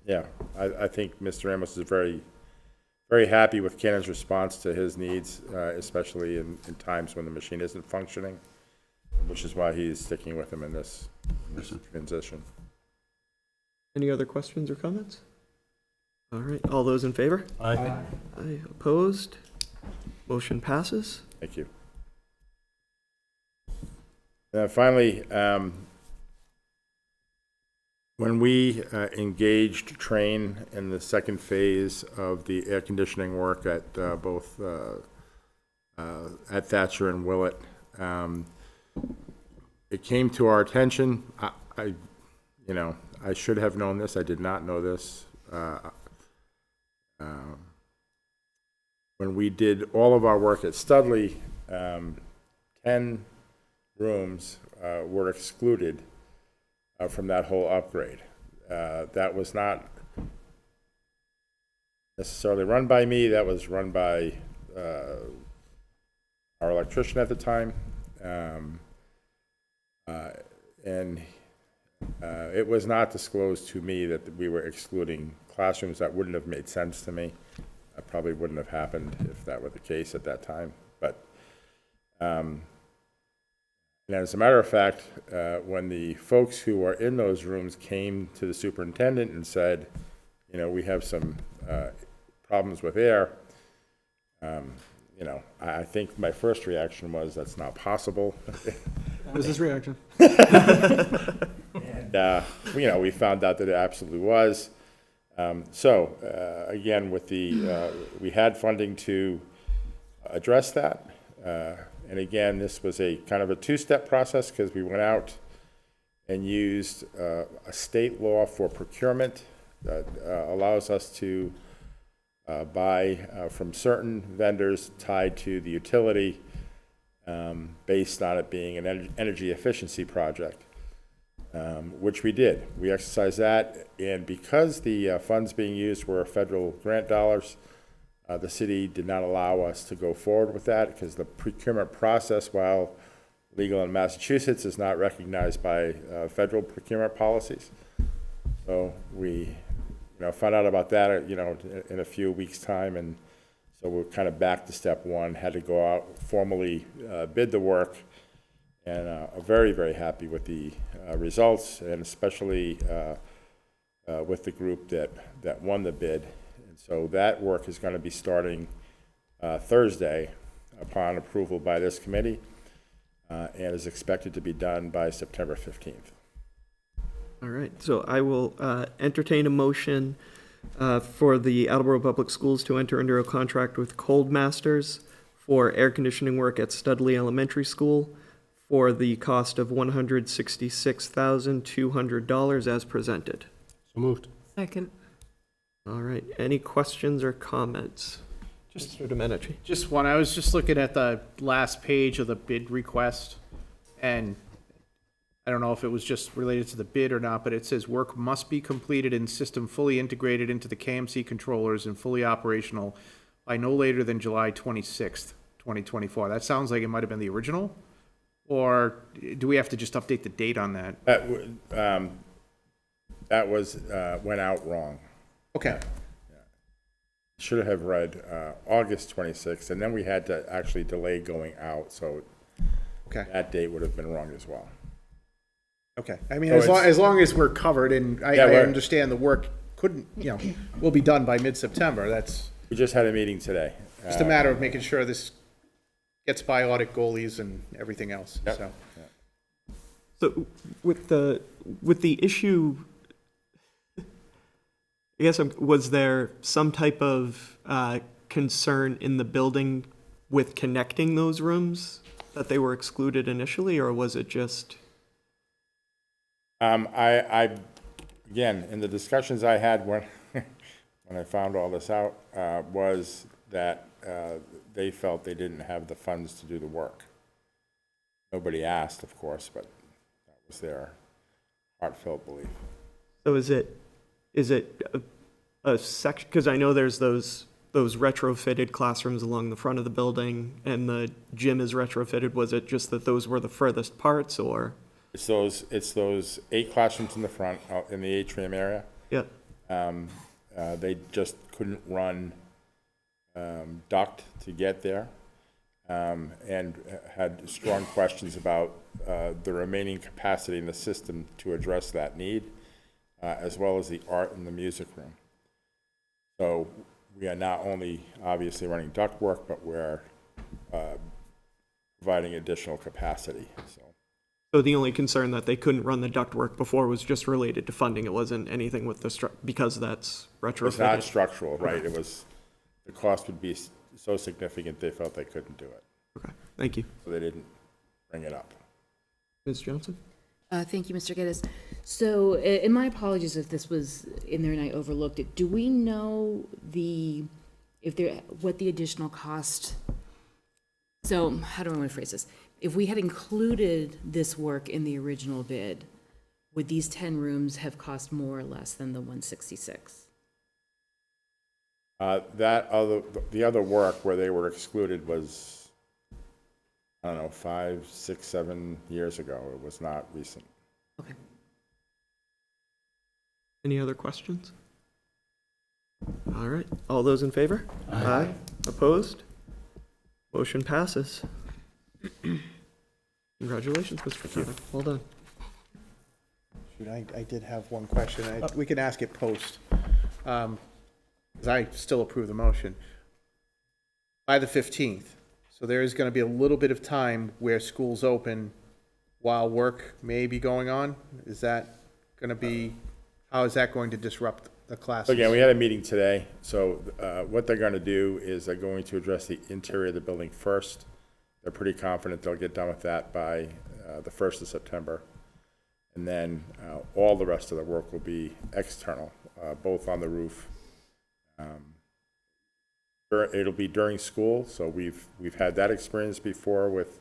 H: Yeah, I think Mr. Ramos is very, very happy with Canon's response to his needs, especially in times when the machine isn't functioning, which is why he's sticking with him in this transition.
F: Any other questions or comments? All right, all those in favor?
G: Aye.
F: Aye. Opposed? Motion passes.
H: Thank you. Finally, when we engaged Train in the second phase of the air conditioning work at both at Thatcher and Willett, it came to our attention. I should have known this. I did not know this. When we did all of our work at Studley, 10 rooms were excluded from that whole upgrade. That was not necessarily run by me. That was run by our electrician at the time. And It was not disclosed to me that we were excluding classrooms. That wouldn't have made sense to me. That probably wouldn't have happened if that were the case at that time. But, and as a matter of fact, when the folks who were in those rooms came to the superintendent and said, you know, we have some problems with air, you know, I think my first reaction was, that's not possible.
B: What was his reaction?
H: And, you know, we found out that it absolutely was. Again, with the, we had funding to address that. And again, this was a kind of a two-step process because we went out and used a state law for procurement that allows us to buy from certain vendors tied to the utility based on it being an energy efficiency project, which we did. We exercised that, and because the funds being used were federal grant dollars, the city did not allow us to go forward with that because the procurement process, while legal in Massachusetts, is not recognized by federal procurement policies. So we, found out about that, in a few weeks' time, and so we're kind of back to step one. Had to go out, formally bid the work, and are very, very happy with the results, and especially with the group that won the bid. And so that work is going to be starting Thursday upon approval by this committee, and is expected to be done by September 15th.
F: All right, so I will entertain a motion for the Attleboro Public Schools to enter into a contract with Cold Masters for air conditioning work at Studley Elementary School for the cost of $166,200 as presented.
G: So moved.
I: Second.
F: All right, any questions or comments? Mr. Domenici.
A: Just one, I was just looking at the last page of the bid request, and I don't know if it was just related to the bid or not, but it says work must be completed and system fully integrated into the KMC controllers and fully operational by no later than July 26th, 2024. That sounds like it might have been the original, or do we have to just update the date on that?
H: That was, went out wrong.
A: Okay.
H: Should have read August 26th, and then we had to actually delay going out, so
A: Okay.
H: that date would have been wrong as well.
A: Okay. I mean,
H: So
A: as long as we're covered, and I
H: we're-
A: understand the work couldn't, will be done by mid-September. That's
H: We just had a meeting today.
A: just a matter of making sure this gets by audit goalies and everything else,
H: Yep.
A: so.
F: So with the issue, I guess, was there some type of concern in the building with connecting those rooms that they were excluded initially, or was it just?
H: I again, in the discussions I had when I found all this out, was that they felt they didn't have the funds to do the work. Nobody asked, of course, but that was their heartfelt belief.
F: So is it a section, because I know there's those retrofitted classrooms along the front of the building, and the gym is retrofitted. Was it just that those were the furthest parts, or?
H: It's those 8 classrooms in the front, out in the atrium area.
F: Yeah.
H: They just couldn't run duct to get there, and had strong questions about the remaining capacity in the system to address that need, as well as the art and the music room. So we are not only obviously running duct work, but we're providing additional capacity.
F: So the only concern that they couldn't run the ductwork before was just related to funding. It wasn't anything with the because that's retrofitted.
H: It's not structural, right? It was, the cost would be so significant they felt they couldn't do it.
F: Okay, thank you.
H: So they didn't bring it up.
F: Ms. Johnson?
J: Thank you, Mr. Geddes. So, and my apologies if this was in there and I overlooked it. Do we know what the additional cost? So, how do I want to phrase this? If we had included this work in the original bid, would these 10 rooms have cost more or less than the 166?
H: The other work where they were excluded was, I don't know, 5, 6, 7 years ago. It was not recent.
J: Okay.
F: Any other questions? All right, all those in favor? Aye. Opposed? Motion passes. Congratulations, Mr. Keevan. Well done.
A: Shoot, I did have one question. We can ask it post, because I still approve the motion. By the 15th, so there is going to be a little bit of time where school's open while work may be going on. Is that going to be, how is that going to disrupt the classes?
H: Again, we had a meeting today, so what they're going to do is they're going to address the interior of the building first. They're pretty confident they'll get done with that by the 1st of September. And then all the rest of the work will be external, both on the roof. It'll be during school, so we've had that experience before with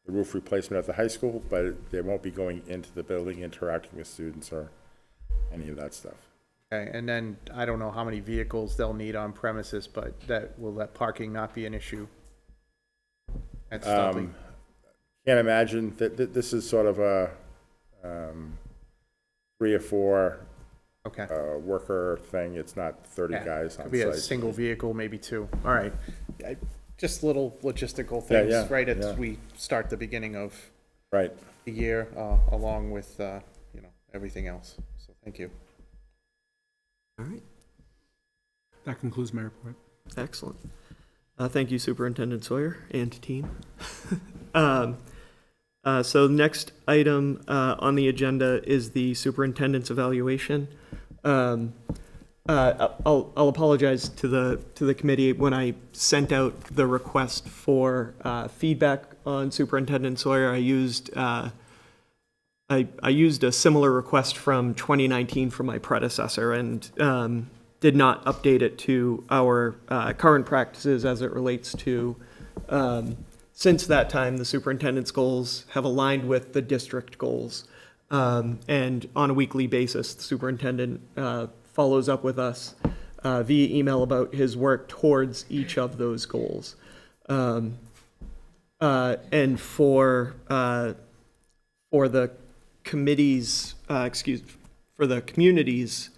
H: the roof replacement at the high school, but they won't be going into the building, interacting with students or any of that stuff.
A: Okay, and then I don't know how many vehicles they'll need on premises, but will that parking not be an issue at Studley?
H: Can't imagine that this is sort of a 3 or 4
A: Okay.
H: worker thing. It's not 30 guys on
A: Could be a
H: site.
A: single vehicle, maybe 2. All right. Just little logistical things,
H: yeah,
A: right, as
H: yeah.
A: we start the beginning of
H: Right.
A: the year, along with, everything else. So thank you.
F: All right,
B: That concludes my report.
F: excellent. Thank you, Superintendent Sawyer and team. So next item on the agenda is the superintendent's evaluation. I'll apologize to the committee. When I sent out the request for feedback on Superintendent Sawyer, I used a similar request from 2019 from my predecessor and did not update it to our current practices as it relates to, since that time, the superintendent's goals have aligned with the district goals. And on a weekly basis, the superintendent follows up with us via email about his work towards each of those goals. And for the committee's, for the community's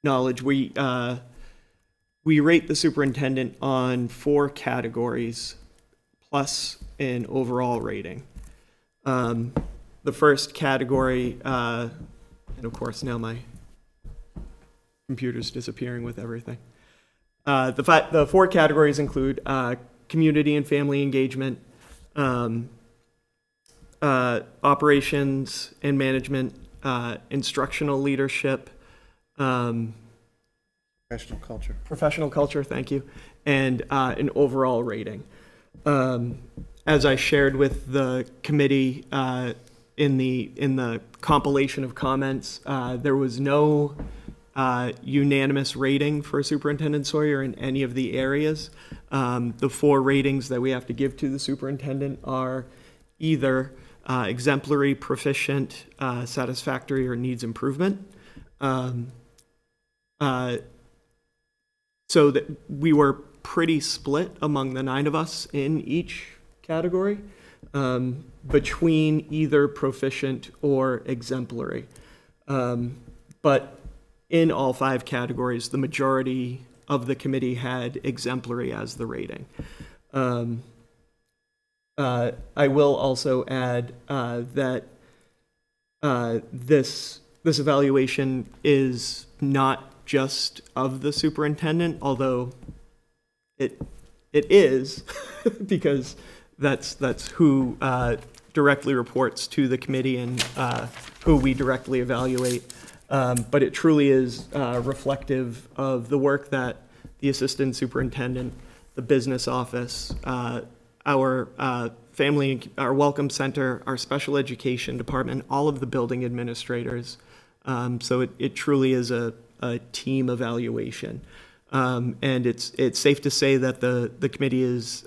F: knowledge, we rate the superintendent on 4 categories plus an overall rating. The first category, and of course now my computer's disappearing with everything. The 4 categories include community and family engagement, operations and management, instructional leadership, professional culture, thank you, and an overall rating. As I shared with the committee in the compilation of comments, there was no unanimous rating for Superintendent Sawyer in any of the areas. The 4 ratings that we have to give to the superintendent are either exemplary, proficient, satisfactory, or needs improvement. So that we were pretty split among the 9 of us in each category, between either proficient or exemplary. But in all 5 categories, the majority of the committee had exemplary as the rating. I will also add that this evaluation is not just of the superintendent, although it is because that's who directly reports to the committee and who we directly evaluate. But it truly is reflective of the work that the assistant superintendent, the business office, our our welcome center, our special education department, all of the building administrators. So it truly is a team evaluation. And it's safe to say that the committee is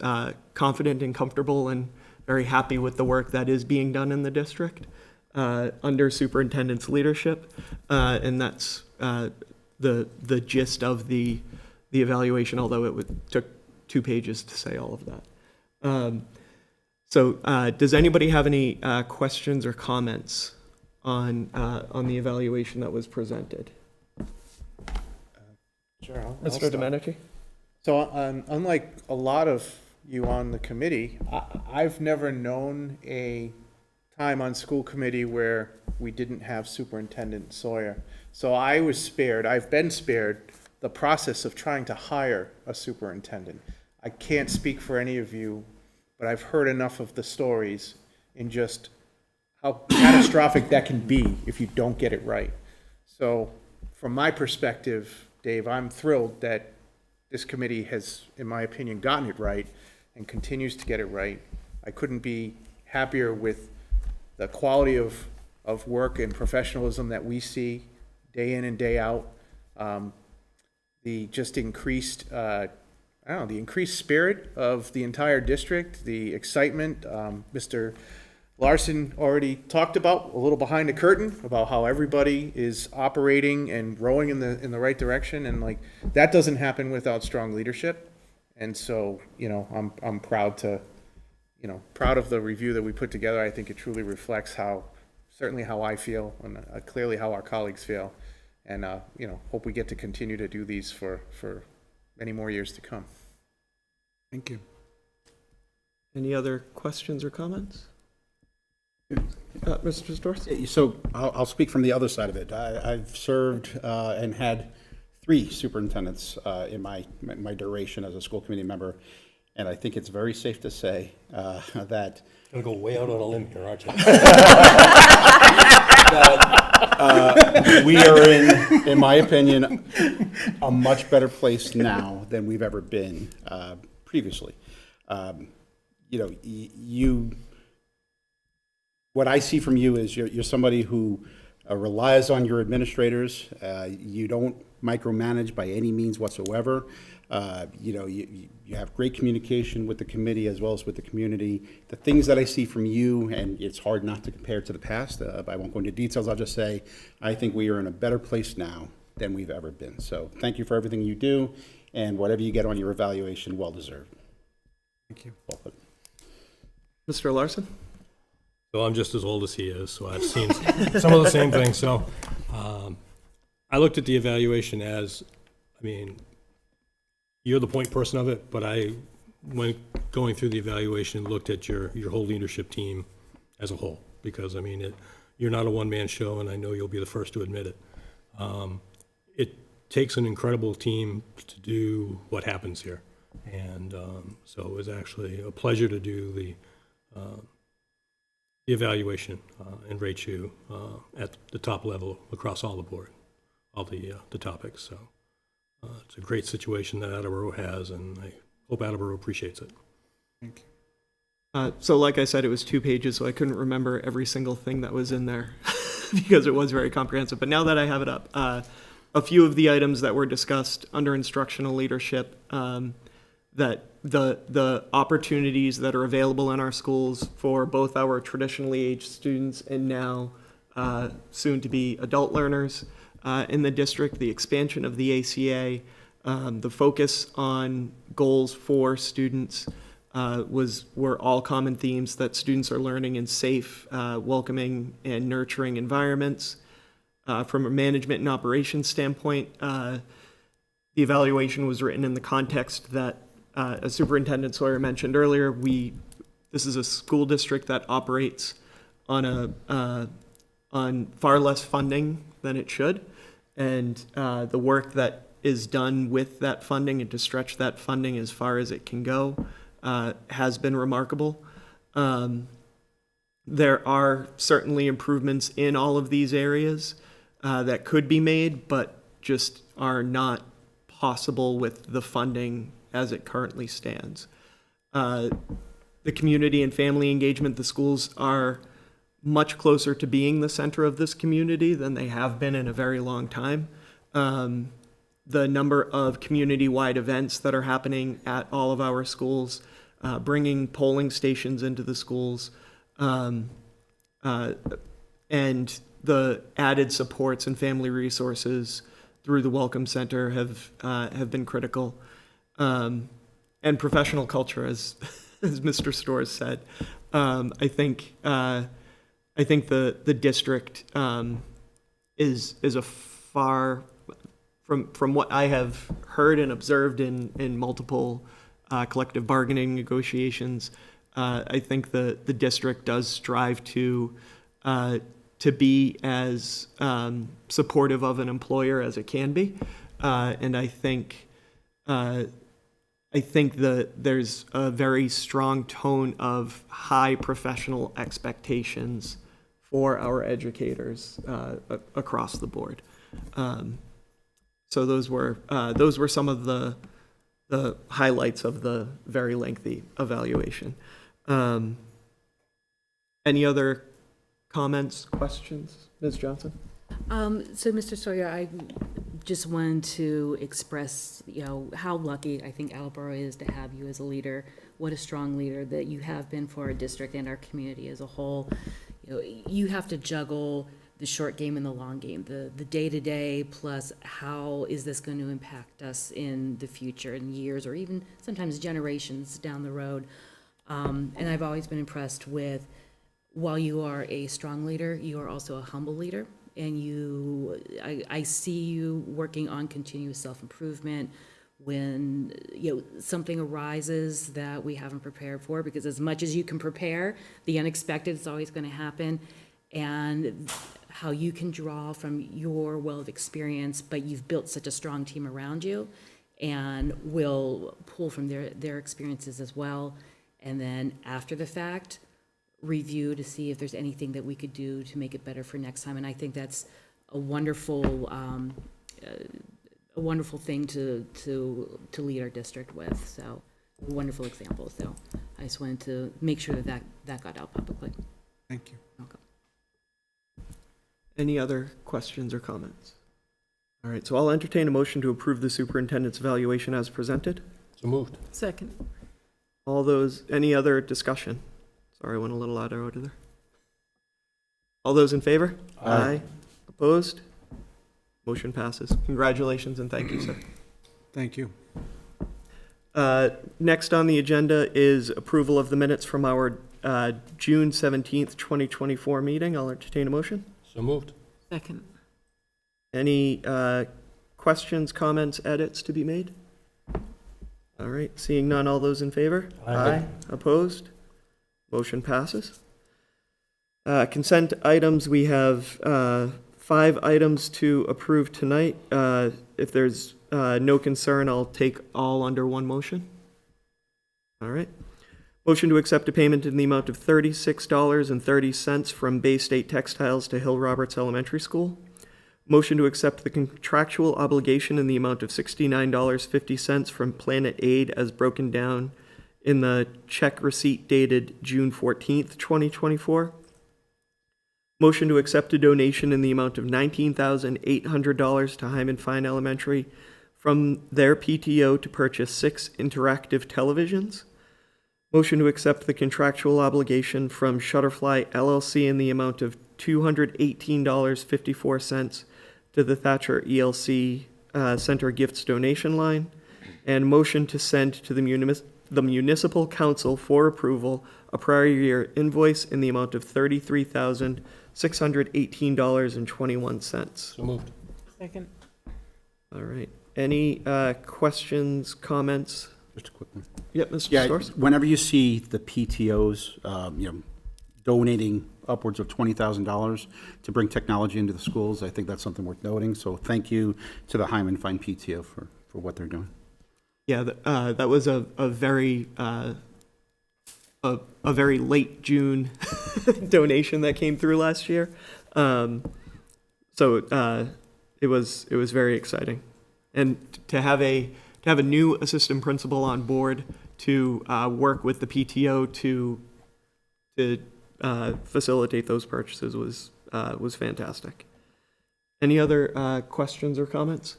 F: confident and comfortable and very happy with the work that is being done in the district under superintendent's leadership. And that's the gist of the evaluation, although it took 2 pages to say all of that. So does anybody have any questions or comments on the evaluation that was presented.
A: Sure. I'll
F: Mr.
A: start.
F: Domenici?
A: So unlike a lot of you on the committee, I've never known a time on school committee where we didn't have Superintendent Sawyer. So I was spared, I've been spared the process of trying to hire a superintendent. I can't speak for any of you, but I've heard enough of the stories in just how catastrophic that can be if you don't get it right. So from my perspective, Dave, I'm thrilled that this committee has, in my opinion, gotten it right and continues to get it right. I couldn't be happier with the quality of work and professionalism that we see day in and day out. The just increased, I don't know, the increased spirit of the entire district, the excitement. Mr. Larson already talked about, a little behind the curtain, about how everybody is operating and rowing in the right direction, and like, that doesn't happen without strong leadership. And so, you know, I'm proud of the review that we put together. I think it truly reflects certainly how I feel, and clearly how our colleagues feel. And, you know, hope we get to continue to do these for many more years to come.
B: Thank you.
F: Any other questions or comments? Mr. Storrs?
E: So I'll speak from the other side of it. I've served and had 3 superintendents in my duration as a school committee member, and I think it's very safe to say that
G: Gonna go way out on a limb here, aren't you?
E: we are in my opinion, a much better place now than we've ever been previously. You know, what I see from you is you're somebody who relies on your administrators. You don't micromanage by any means whatsoever. You know, you have great communication with the committee as well as with the community. The things that I see from you, and it's hard not to compare to the past, I won't go into details, I'll just say, I think we are in a better place now than we've ever been. So thank you for everything you do, and whatever you get on your evaluation, well deserved.
B: Thank you.
E: Well put.
F: Mr. Larson?
G: So I'm just as old as he is, so I've seen some of the same things. So I looked at the evaluation as, I mean, you're the point person of it, but I, when going through the evaluation, looked at your whole leadership team as a whole, because, I mean, you're not a one-man show, and I know you'll be the first to admit it. It takes an incredible team to do what happens here, and so it was actually a pleasure to do the evaluation and rate you at the top level across all the board, all the topics. So it's a great situation that Attleboro has, and I hope Attleboro appreciates it.
B: Thank you.
F: So like I said, it was 2 pages, so I couldn't remember every single thing that was in there because it was very comprehensive. But now that I have it up, a few of the items that were discussed under instructional leadership, that the opportunities that are available in our schools for both our traditionally aged students and now soon to be adult learners in the district, the expansion of the ACA, the focus on goals for students were all common themes, that students are learning in safe, welcoming, and nurturing environments. From a management and operations standpoint, the evaluation was written in the context that, as Superintendent Sawyer mentioned earlier, this is a school district that operates on far less funding than it should, and the work that is done with that funding and to stretch that funding as far as it can go has been remarkable. There are certainly improvements in all of these areas that could be made, but just are not possible with the funding as it currently stands. The community and family engagement, the schools are much closer to being the center of this community than they have been in a very long time. The number of community-wide events that are happening at all of our schools, bringing polling stations into the schools, and the added supports and family resources through the Welcome Center have been critical. And professional culture, as Mr. Storrs said. I I think the district is a far, from what I have heard and observed in multiple collective bargaining negotiations, I think the district does strive to be as supportive of an employer as it can be, and I think that there's a very strong tone of high professional expectations for our educators across the board. So those were some of the highlights of the very lengthy evaluation. Any other comments, questions, Ms. Johnson?
J: So, Mr. Sawyer, I just wanted to express, how lucky I think Attleboro is to have you as a leader. What a strong leader that you have been for our district and our community as a whole. You have to juggle the short game and the long game, the day-to-day, plus how is this going to impact us in the future, in years, or even sometimes generations down the road. And I've always been impressed with, while you are a strong leader, you are also a humble leader. And I see you working on continuous self-improvement when something arises that we haven't prepared for, because as much as you can prepare, the unexpected is always going to happen. And how you can draw from your well of experience, but you've built such a strong team around you, and will pull from their experiences as well. And then after the fact, review to see if there's anything that we could do to make it better for next time. And I think that's a wonderful thing to lead our district with. So, a wonderful example. So I just wanted to make sure that got out publicly.
B: Thank you.
J: Welcome.
F: Any other questions or comments? All right, so I'll entertain a motion to approve the superintendent's evaluation as presented.
G: So moved.
I: Second.
F: Any other discussion? Sorry, I went a little out of order there. All those in favor? Aye. Opposed? Motion passes. Congratulations and thank you, sir.
B: Thank you.
F: Next on the agenda is approval of the minutes from our June 17th, 2024 meeting. I'll entertain a motion.
G: So moved.
I: Second.
F: Any questions, comments, edits to be made? All right, seeing none, all those in favor?
G: Aye.
F: Opposed? Motion passes. Consent items, we have 5 items to approve tonight. If there's no concern, I'll take all under one motion. All right. Motion to accept a payment in the amount of $36.30 from Bay State Textiles to Hill Roberts Elementary School. Motion to accept the contractual obligation in the amount of $69.50 from Planet Aid as broken down in the check receipt dated June 14th, 2024. Motion to accept a donation in the amount of $19,800 to Hyman Fine Elementary from their PTO to purchase 6 interactive televisions. Motion to accept the contractual obligation from Shutterfly LLC in the amount of $218.54 to the Thatcher ELC Center Gifts donation line. And motion to send to the Municipal Council for approval a prior year invoice in the amount of $33,618.21.
G: So moved.
I: Second.
F: All right. Any questions, comments?
G: Just a quick one.
F: Yep, Mr.
E: Yeah,
F: Storrs?
E: whenever you see the PTOs, donating upwards of $20,000 to bring technology into the schools, I think that's something worth noting. So thank you to the Hyman Fine PTO for what they're doing.
F: Yeah, that was a very late June donation that came through last year. So it was very exciting, and to have a new assistant principal on board to work with the PTO to facilitate those purchases was fantastic. Any other questions or comments?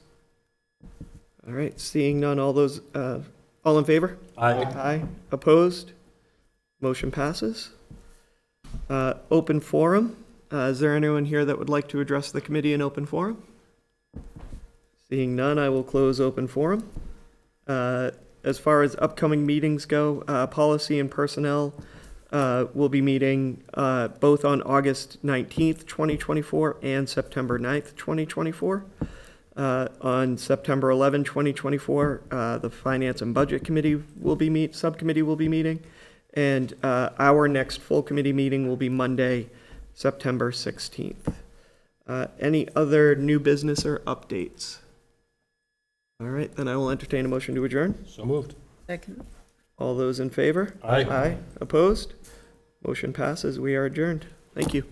F: All right, seeing none, all in favor?
G: Aye.
F: Aye. Opposed? Motion passes. Open forum. Is there anyone here that would like to address the committee in open forum? Seeing none, I will close open forum. As far as upcoming meetings go, policy and personnel, will be meeting both on August 19th, 2024 and September 9th, 2024. On September 11, 2024, the Finance and Budget Committee subcommittee will be meeting. And our next full committee meeting will be Monday, September 16th. Any other new business or updates? All right, then I will entertain a motion to adjourn.
G: So moved.
J: Second.
F: All those in favor?
G: Aye.
F: Aye. Opposed? Motion passes. We are adjourned. Thank you.